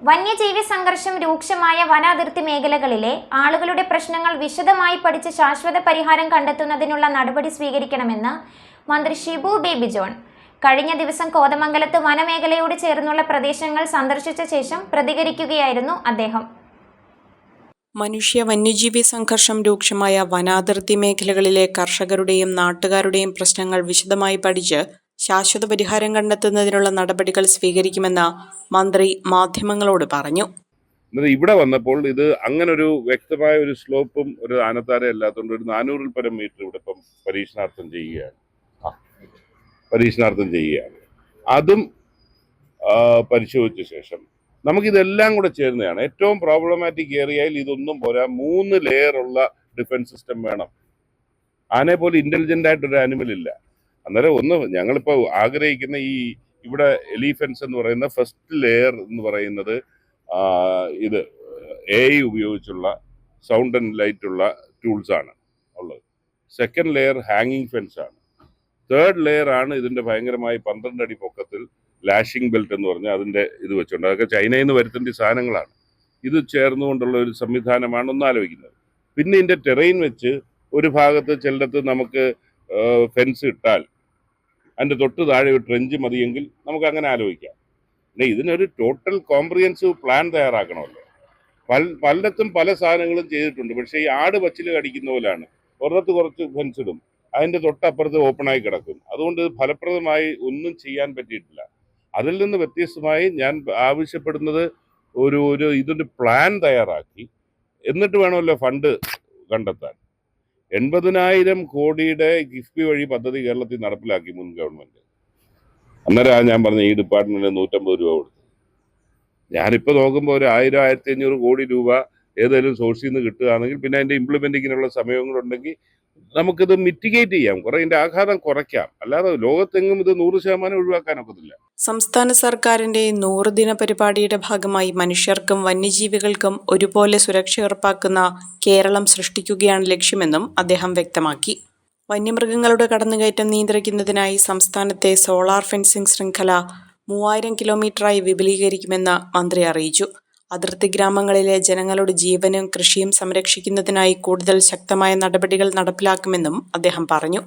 വന്യജീവി സംഘർഷം രൂക്ഷമായ വനാതിർത്തി മേഖലകളിലെ ആളുകളുടെ പ്രശ്നങ്ങൾ വിശദമായി പഠിച്ച് ശാശ്വത പരിഹാരം കണ്ടെത്തുന്നതിനുള്ള നടപടി സ്വീകരിക്കണമെന്ന് മന്ത്രി ഷിബു ബേബി ജോൺ കഴിഞ്ഞ ദിവസം കോതമംഗലത്ത് വനമേഖലയോട് ചേർന്നുള്ള പ്രദേശങ്ങൾ സന്ദർശിച്ച ശേഷം പ്രതികരിക്കുകയായിരുന്നു അദ്ദേഹം. മനുഷ്യ വന്യജീവി സംഘർഷം രൂക്ഷമായ വനാതിർത്തി മേഖലകളിലെ കർഷകരുടെയും നാട്ടുകാരുടെയും പ്രശ്നങ്ങൾ വിശദമായി പഠിച്ച് ശാശ്വത പരിഹാരം കണ്ടെത്തുന്നതിനുള്ള നടപടികൾ സ്വീകരിക്കുമെന്ന് മന്ത്രി മാധ്യമങ്ങളോട് പറഞ്ഞു. ഇവിടെ വന്നപ്പോൾ ഇത് അങ്ങനെ ഒരു വ്യക്തമായ ഒരു സ്ലോപ്പും ഒരു ആനത്താര അല്ലാത്തതുകൊണ്ട് ഒരു 400-ൽ പരം മീറ്റർ ഇവിടെ ഇപ്പം പരീക്ഷണാർത്ഥം ചെയ്യുകയാണ്. അതും പരിശോധിച്ച ശേഷം നമുക്കിതെല്ലാം കൂടെ ചേർന്നതാണ്. ഏറ്റവും പ്രോബ്ലമാറ്റിക് ഏരിയയിൽ ഇതൊന്നും പോരാ, 3 ലെയറുള്ള ഡിഫൻസ് സിസ്റ്റം വേണം. ആനയെ പോലെ ഇന്റലിജന്റ് ആയിട്ടൊരു ആനിമൽ ഇല്ല. അന്നേരം ഞങ്ങളിപ്പോൾ ആഗ്രഹിക്കുന്ന ഈ ഇവിടെ എലിഫൻസ് എന്ന് പറയുന്ന ഫസ്റ്റ് ലെയർ എന്ന് പറയുന്നത് ഇത് AI ഉപയോഗിച്ചുള്ള സൗണ്ട് ആൻഡ് ലൈറ്റ് ഉള്ള ടൂൾസ് ആണ് ഉള്ളത്. സെക്കൻഡ് ലെയർ ഹാങ്ങിങ് ഫെൻസ് ആണ്. തേർഡ് ലെയർ ആണ് ഇതിന്റെ ഭയങ്കരമായി 12 അടി പൊക്കത്തിൽ ലാഷിംഗ് ബെൽറ്റ് എന്ന് പറഞ്ഞാൽ അതിന്റെ ഇത് വെച്ചുകൊണ്ട്, അതൊക്കെ ചൈനയിൽ നിന്ന് വരുത്തേണ്ട സാധനങ്ങളാണ്. ഇത് ചേർന്നുകൊണ്ടുള്ള ഒരു സംവിധാനമാണ് ഒന്നാലോചിക്കുന്നത്. പിന്നെ ഇതിന്റെ ടെറൈൻ വെച്ച് ഒരു ഭാഗത്ത് ചിലടത്ത് നമുക്ക് ഫെൻസ് ഇട്ടാൽ അതിൻ്റെ തൊട്ട് താഴെ ഒരു ട്രെഞ്ച് മതിയെങ്കിൽ നമുക്ക് അങ്ങനെ ആലോചിക്കാം. പിന്നെ ഇതിനൊരു ടോട്ടൽ കോംപ്രിഹെൻസീവ് പ്ലാൻ തയ്യാറാക്കണമല്ലോ. പലയിടത്തും പല സാധനങ്ങളും ചെയ്തിട്ടുണ്ട്. പക്ഷേ ഈ ആട് പച്ചിൽ കടിക്കുന്ന പോലെയാണ്. ഒരിടത്ത് കുറച്ച് ഫെൻസ് ഇടും, അതിൻ്റെ തൊട്ടപ്പുറത്ത് ഓപ്പണായി കിടക്കും. അതുകൊണ്ട് ഫലപ്രദമായി ഒന്നും ചെയ്യാൻ പറ്റിയിട്ടില്ല. അതിൽ നിന്ന് വ്യത്യസ്തമായി ഞാൻ ആവശ്യപ്പെടുന്നത് ഇതൊരു പ്ലാൻ തയ്യാറാക്കി എന്നിട്ട് വേണമല്ലോ ഫണ്ട് കണ്ടെത്താൻ. 80,000 കോടിയുടെ കിഫ്ബി വഴി പദ്ധതി കേരളത്തിൽ നടപ്പിലാക്കി മുൻ ഗവൺമെന്റ്. അന്നേരം ഞാൻ പറഞ്ഞ ഈ ഡിപ്പാർട്ട്മെന്റിന് 150 രൂപ കൊടുത്തു. ഞാനിപ്പോൾ നോക്കുമ്പോൾ ഒരു 1,000-1,500 കോടി രൂപ ഏതെങ്കിലും സോഴ്സിൽ നിന്ന് കിട്ടുകയാണെങ്കിൽ പിന്നെ അതിന്റെ ഇംപ്ലിമെന്റിങ്ങിനുള്ള സമയങ്ങളുണ്ടെങ്കിൽ നമുക്കിത് മിറ്റിഗേറ്റ് ചെയ്യാം, കുറെ ഇതിന്റെ ആഘാതം കുറയ്ക്കാം. അല്ലാതെ ലോകത്തെങ്ങും ഇത് 100% ഒഴിവാക്കാനൊക്കത്തില്ല. സംസ്ഥാന സർക്കാരിന്റെ 100 ദിന പരിപാടിയുടെ ഭാഗമായി മനുഷ്യർക്കും വന്യജീവികൾക്കും ഒരുപോലെ സുരക്ഷ ഉറപ്പാക്കുന്ന കേരളം സൃഷ്ടിക്കുകയാണ് ലക്ഷ്യമെന്നും അദ്ദേഹം വ്യക്തമാക്കി. വന്യമൃഗങ്ങളുടെ കടന്നുകയറ്റം നിയന്ത്രിക്കുന്നതിനായി സംസ്ഥാനത്തെ സോളാർ ഫെൻസിംഗ് ശൃംഖല 3000 കിലോമീറ്ററായി വിപുലീകരിക്കുമെന്ന് മന്ത്രി അറിയിച്ചു. അതിർത്തി ഗ്രാമങ്ങളിലെ ജനങ്ങളുടെ ജീവനും കൃഷിയും സംരക്ഷിക്കുന്നതിനായി കൂടുതൽ ശക്തമായ നടപടികൾ നടപ്പിലാക്കുമെന്നും അദ്ദേഹം പറഞ്ഞു.